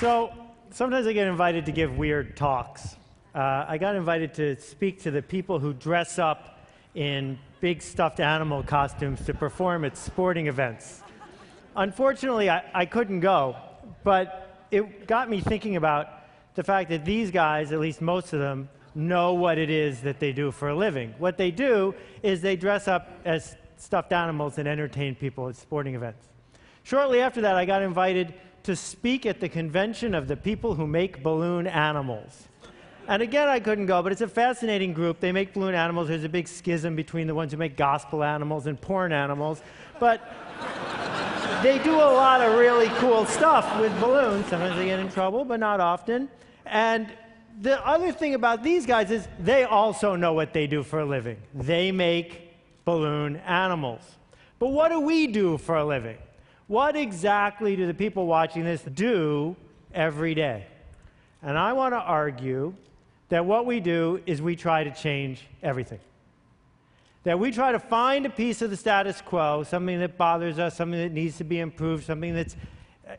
So sometimes I get invited to give weird talks. I got invited to speak to the people who dress up in big stuffed animal costumes to perform at sporting events. Unfortunately, I couldn't go, but it got me thinking about the fact that these guys, at least most of them, know what it is that they do for a living. What they do is they dress up as stuffed animals and entertain people at sporting events. Shortly after that, I got invited to speak at the convention of the people who make balloon animals. And again, I couldn't go, but it's a fascinating group. They make balloon animals. There's a big schism between the ones who make gospel animals and porn animals. But they do a lot of really cool stuff with balloons. Sometimes they get in trouble, but not often. And the other thing about these guys is they also know what they do for a living. They make balloon animals. But what do we do for a living? What exactly do the people watching this do every day? And I want to argue that what we do is we try to change everything. That we try to find a piece of the status quo, something that bothers us, something that needs to be improved, something that's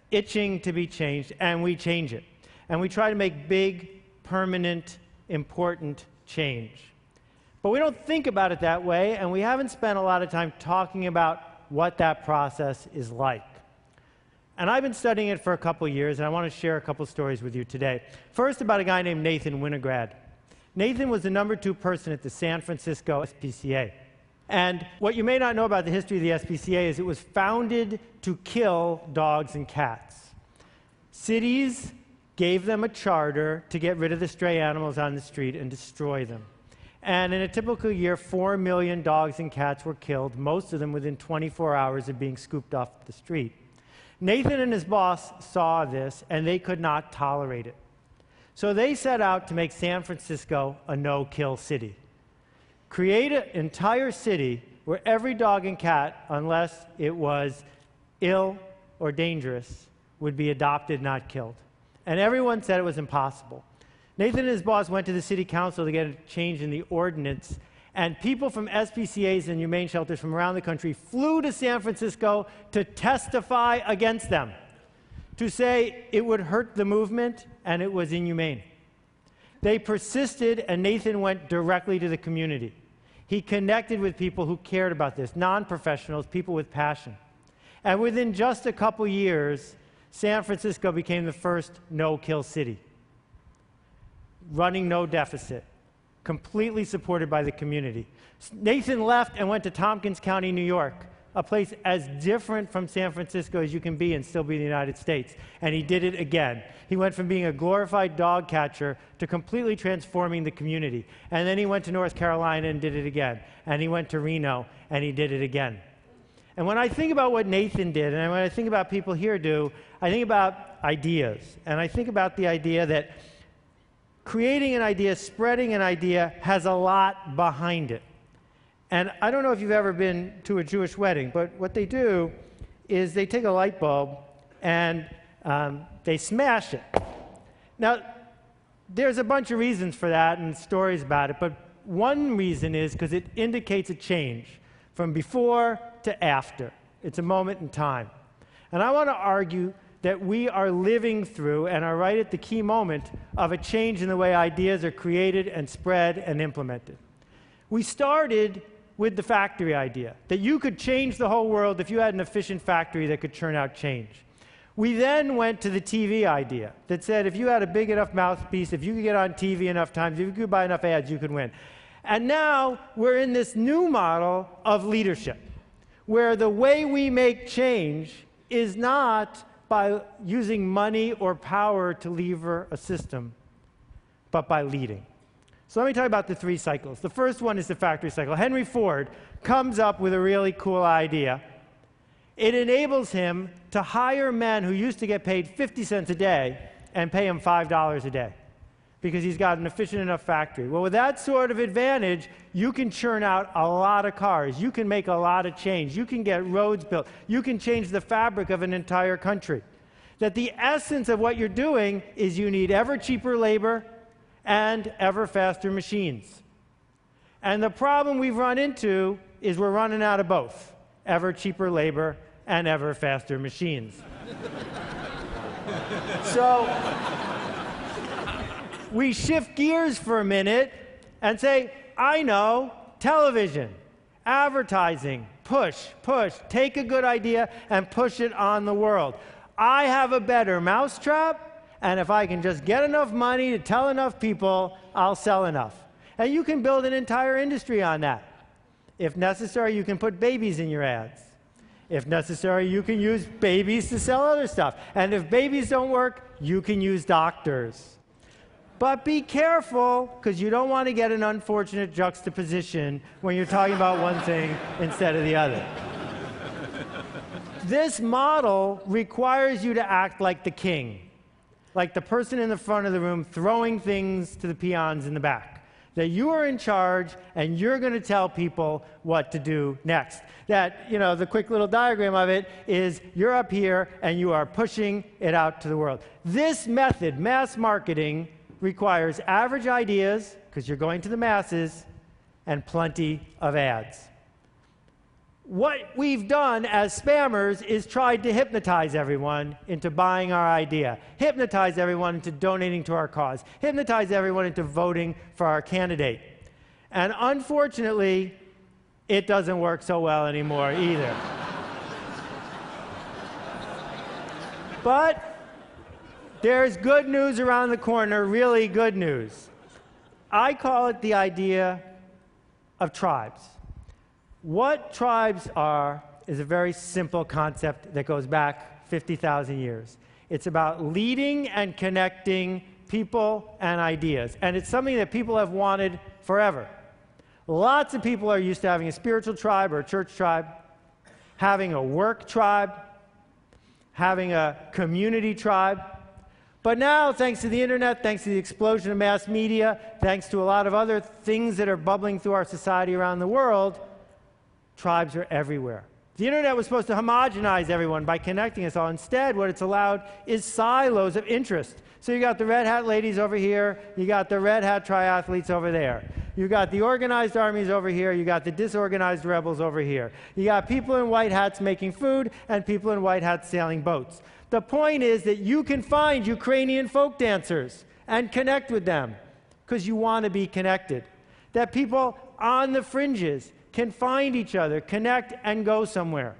itching to be changed, and we change it. And we try to make big, permanent, important change. But we don't think about it that way, and we haven't spent a lot of time talking about what that process is like. And I've been studying it for a couple of years, and I want to share a couple stories with you today. First, about a guy named Nathan Winograd. Nathan was the #2 person at the San Francisco SPCA. And what you may not know about the history of the SPCA is it was founded to kill dogs and cats. Cities gave them a charter to get rid of the stray animals on the street and destroy them. And in a typical year, 4 million dogs and cats were killed, most of them within 24 hours of being scooped off the street. Nathan and his boss saw this, and they could not tolerate it. So they set out to make San Francisco a no-kill city. Create an entire city where every dog and cat, unless it was ill or dangerous, would be adopted, not killed. And everyone said it was impossible. Nathan and his boss went to the city council to get a change in the ordinance, and people from SPCAs and humane shelters from around the country flew to San Francisco to testify against them, to say it would hurt the movement and it was inhumane. They persisted, and Nathan went directly to the community. He connected with people who cared about this, non-professionals, people with passion. And within just a couple years, San Francisco became the first no-kill city, running no deficit, completely supported by the community. Nathan left and went to Tompkins County, New York, a place as different from San Francisco as you can be and still be in the United States. And he did it again. He went from being a glorified dog catcher to completely transforming the community. And then he went to North Carolina and did it again. And he went to Reno and he did it again. And when I think about what Nathan did, and when I think about people here do, I think about ideas. And I think about the idea that creating an idea, spreading an idea, has a lot behind it. And I don't know if you've ever been to a Jewish wedding, but what they do is they take a light bulb and they smash it. Now, there's a bunch of reasons for that and stories about it, but one reason is because it indicates a change from before to after. It's a moment in time. And I want to argue that we are living through and are right at the key moment of a change in the way ideas are created and spread and implemented. We started with the factory idea, that you could change the whole world if you had an efficient factory that could churn out change. We then went to the TV idea that said if you had a big enough mouthpiece, if you could get on TV enough times, if you could buy enough ads, you could win. And now we're in this new model of leadership, where the way we make change is not by using money or power to lever a system, but by leading. So let me talk about the 3 cycles. The first one is the factory cycle. Henry Ford comes up with a really cool idea. It enables him to hire men who used to get paid 50 cents a day and pay him $5 a day because he's got an efficient enough factory. Well, with that sort of advantage, you can churn out a lot of cars. You can make a lot of change. You can get roads built. You can change the fabric of an entire country. That the essence of what you're doing is you need ever cheaper labor and ever faster machines. And the problem we've run into is we're running out of both, ever cheaper labor and ever faster machines. So we shift gears for a minute and say, I know, television, advertising, push, take a good idea and push it on the world. I have a better mousetrap, and if I can just get enough money to tell enough people, I'll sell enough. And you can build an entire industry on that. If necessary, you can put babies in your ads. If necessary, you can use babies to sell other stuff. And if babies don't work, you can use doctors. But be careful, because you don't want to get an unfortunate juxtaposition when you're talking about one thing instead of the other. This model requires you to act like the king, like the person in the front of the room throwing things to the peons in the back. That you are in charge and you're going to tell people what to do next. That, the quick little diagram of it is you're up here and you are pushing it out to the world. This method, mass marketing, requires average ideas, because you're going to the masses, and plenty of ads. What we've done as spammers is tried to hypnotize everyone into buying our idea, hypnotize everyone into donating to our cause, hypnotize everyone into voting for our candidate. And unfortunately, it doesn't work so well anymore either. But there's good news around the corner, really good news. I call it the idea of tribes. What tribes are is a very simple concept that goes back 50,000 years. It's about leading and connecting people and ideas. And it's something that people have wanted forever. Lots of people are used to having a spiritual tribe or a church tribe, having a work tribe, having a community tribe. But now, thanks to the internet, thanks to the explosion of mass media, thanks to a lot of other things that are bubbling through our society around the world, tribes are everywhere. The internet was supposed to homogenize everyone by connecting us all. Instead, what it's allowed is silos of interest. So you got the red hat ladies over here, you got the red hat triathletes over there. You got the organized armies over here, you got the disorganized rebels over here. You got people in white hats making food and people in white hats sailing boats. The point is that you can find Ukrainian folk dancers and connect with them because you want to be connected. That people on the fringes can find each other, connect, and go somewhere.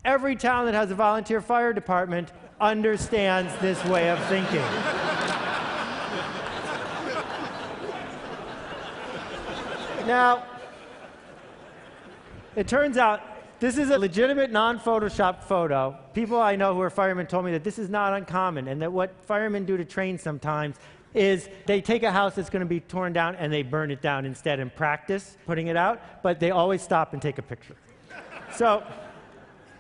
Every town that has a volunteer fire department understands this way of thinking. Now, it turns out this is a legitimate non-photoshopped photo. People I know who are firemen told me that this is not uncommon, and that what firemen do to train sometimes is they take a house that's going to be torn down and they burn it down instead and practice putting it out, but they always stop and take a picture. So,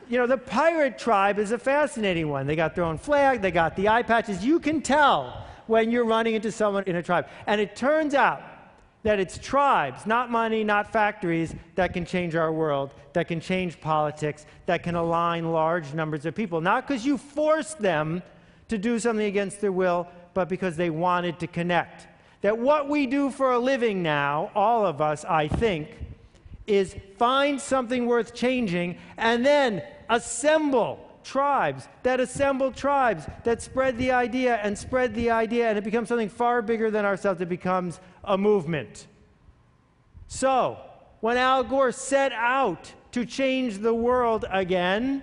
the pirate tribe is a fascinating one. They got their own flag, they got the eye patches. You can tell when you're running into someone in a tribe. And it turns out that it's tribes, not money, not factories, that can change our world, that can change politics, that can align large numbers of people. Not because you forced them to do something against their will, but because they wanted to connect. That what we do for a living now, all of us, I think, is find something worth changing and then assemble tribes that spread the idea, and it becomes something far bigger than ourselves. It becomes a movement. So, when Al Gore set out to change the world again,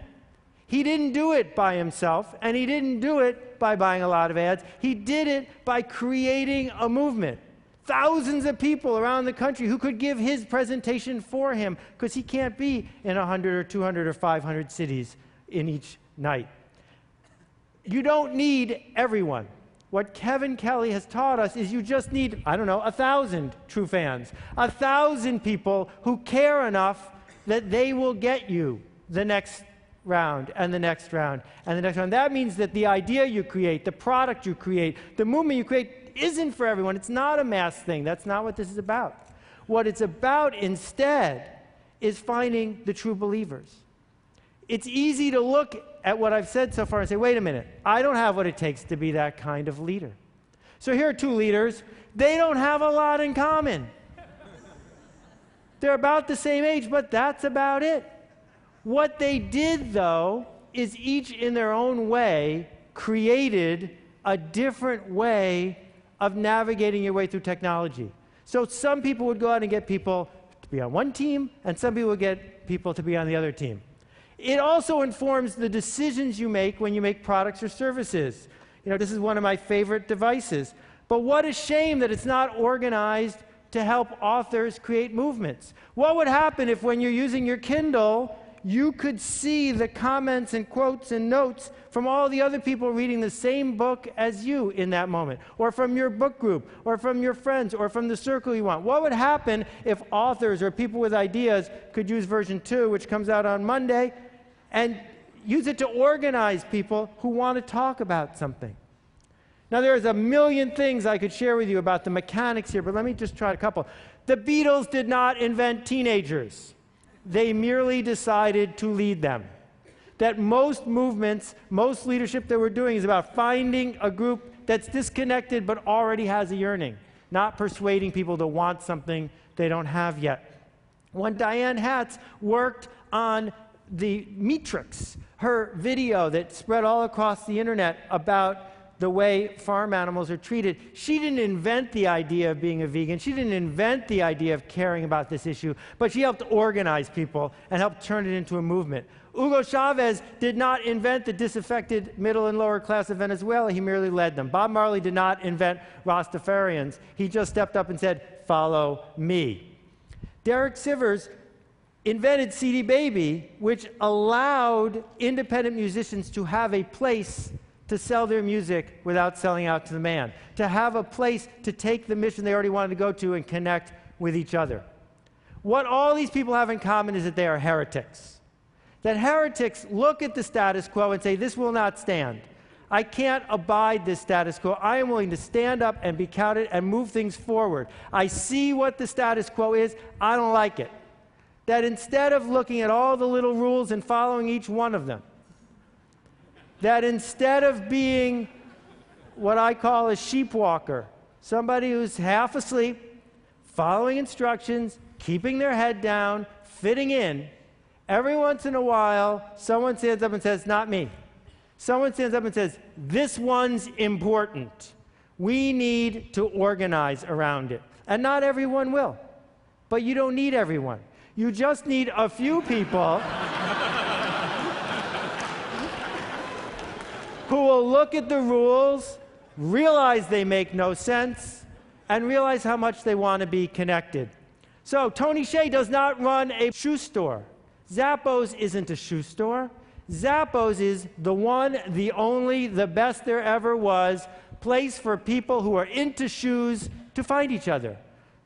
he didn't do it by himself, and he didn't do it by buying a lot of ads. He did it by creating a movement. Thousands of people around the country who could give his presentation for him, because he can't be in 100 or 200 or 500 cities in each night. You don't need everyone. What Kevin Kelly has taught us is you just need, 1,000 true fans. 1,000 people who care enough that they will get you the next round and the next round and the next round. That means that the idea you create, the product you create, the movement you create isn't for everyone. It's not a mass thing. That's not what this is about. What it's about instead is finding the true believers. It's easy to look at what I've said so far and say, wait a minute, I don't have what it takes to be that kind of leader. So here are two leaders. They don't have a lot in common. They're about the same age, but that's about it. What they did, though, is each in their own way created a different way of navigating your way through technology. So some people would go out and get people to be on one team, and some people would get people to be on the other team. It also informs the decisions you make when you make products or services. You know, this is one of my favorite devices. But what a shame that it's not organized to help authors create movements. What would happen if when you're using your Kindle, you could see the comments and quotes and notes from all the other people reading the same book as you in that moment, or from your book group, or from your friends, or from the circle you want? What would happen if authors or people with ideas could use version 2, which comes out on Monday, and use it to organize people who want to talk about something? Now, there's a million things I could share with you about the mechanics here, but let me just try a couple. The Beatles did not invent teenagers. They merely decided to lead them. That most movements, most leadership that we're doing is about finding a group that's disconnected but already has a yearning, not persuading people to want something they don't have yet. When Diane Hatz worked on the Matrix, her video that spread all across the internet about the way farm animals are treated, she didn't invent the idea of being a vegan. She didn't invent the idea of caring about this issue, but she helped organize people and helped turn it into a movement. Hugo Chavez did not invent the disaffected middle and lower class of Venezuela. He merely led them. Bob Marley did not invent Rastafarians. He just stepped up and said, "Follow me." Derek Sivers invented CD Baby, which allowed independent musicians to have a place to sell their music without selling out to the man, to have a place to take the mission they already wanted to go to and connect with each other. What all these people have in common is that they are heretics. That heretics look at the status quo and say, this will not stand. I can't abide this status quo. I am willing to stand up and be counted and move things forward. I see what the status quo is. I don't like it. That instead of looking at all the little rules and following each one of them, that instead of being what I call a sheep walker, somebody who's half asleep, following instructions, keeping their head down, fitting in, every once in a while, someone stands up and says, not me. Someone stands up and says, this one's important. We need to organize around it. And not everyone will. But you don't need everyone. You just need a few people who will look at the rules, realize they make no sense, and realize how much they want to be connected. So Tony Hsieh does not run a shoe store. Zappos isn't a shoe store. Zappos is the one, the only, the best there ever was place for people who are into shoes to find each other,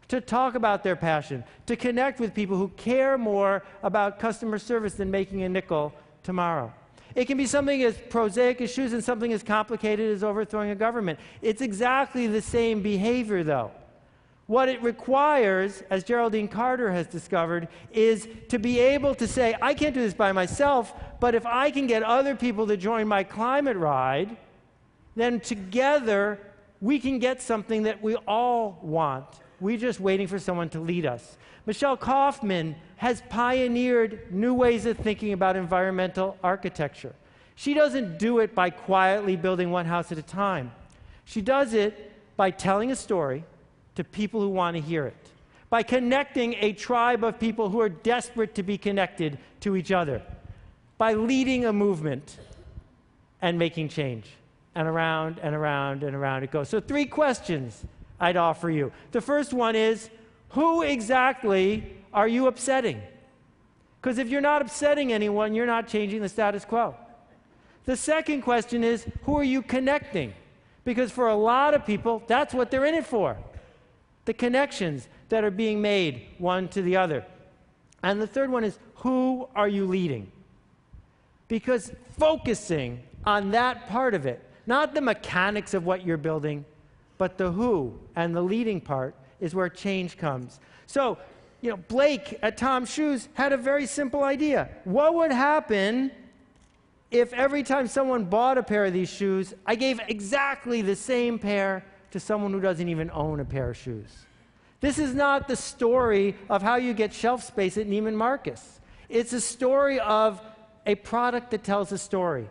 to talk about their passion, to connect with people who care more about customer service than making a nickel tomorrow. It can be something as prosaic as shoes and something as complicated as overthrowing a government. It's exactly the same behavior, though. What it requires, as Geraldine Carter has discovered, is to be able to say, I can't do this by myself, but if I can get other people to join my climate ride, then together we can get something that we all want. We're just waiting for someone to lead us. Michelle Kaufman has pioneered new ways of thinking about environmental architecture. She doesn't do it by quietly building one house at a time. She does it by telling a story to people who want to hear it, by connecting a tribe of people who are desperate to be connected to each other, by leading a movement and making change. And around and around and around it goes. So 3 questions I'd offer you. The first one is, who exactly are you upsetting? Because if you're not upsetting anyone, you're not changing the status quo. The second question is, who are you connecting? Because for a lot of people, that's what they're in it for. The connections that are being made one to the other. And the third one is, who are you leading? Because focusing on that part of it, not the mechanics of what you're building, but the who and the leading part is where change comes. So, Blake at Tom's Shoes had a very simple idea. What would happen if every time someone bought a pair of these shoes, I gave exactly the same pair to someone who doesn't even own a pair of shoes? This is not the story of how you get shelf space at Neiman Marcus. It's a story of a product that tells a story.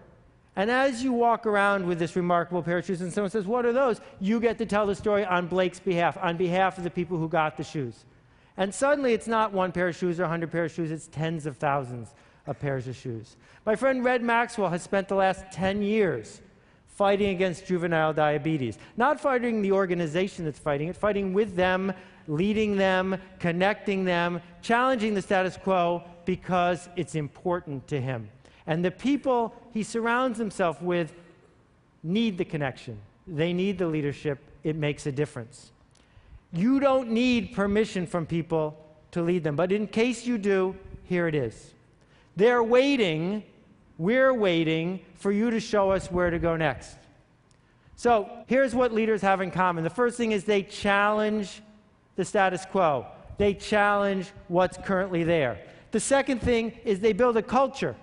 And as you walk around with this remarkable pair of shoes and someone says, what are those? You get to tell the story on Blake's behalf, on behalf of the people who got the shoes. And suddenly it's not one pair of shoes or 100 pairs of shoes, it's tens of thousands of pairs of shoes. My friend Red Maxwell has spent the last 10 years fighting against juvenile diabetes. Not fighting the organization that's fighting it, fighting with them, leading them, connecting them, challenging the status quo because it's important to him. And the people he surrounds himself with need the connection. They need the leadership. It makes a difference. You don't need permission from people to lead them. But in case you do, here it is. They're waiting, we're waiting for you to show us where to go next. So here's what leaders have in common. The first thing is they challenge the status quo. They challenge what's currently there. The second thing is they build a culture,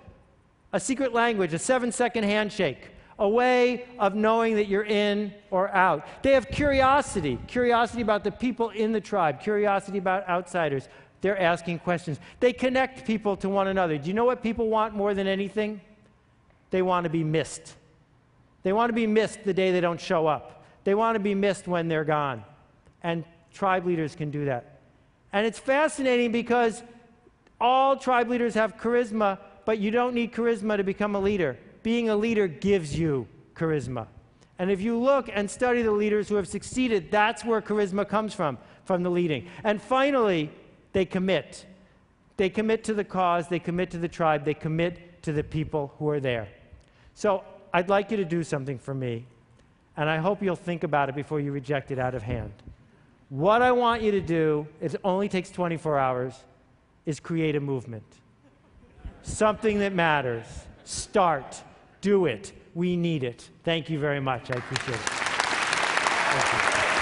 a secret language, a 7-second handshake, a way of knowing that you're in or out. They have curiosity about the people in the tribe, curiosity about outsiders. They're asking questions. They connect people to one another. Do you know what people want more than anything? They want to be missed. They want to be missed the day they don't show up. They want to be missed when they're gone. And tribe leaders can do that. And it's fascinating because all tribe leaders have charisma, but you don't need charisma to become a leader. Being a leader gives you charisma. And if you look and study the leaders who have succeeded, that's where charisma comes from the leading. And finally, they commit. They commit to the cause, they commit to the tribe, they commit to the people who are there. So I'd like you to do something for me, and I hope you'll think about it before you reject it out of hand. What I want you to do, it only takes 24 hours, is create a movement. Something that matters. Start. Do it. We need it. Thank you very much. I appreciate it. Thank you.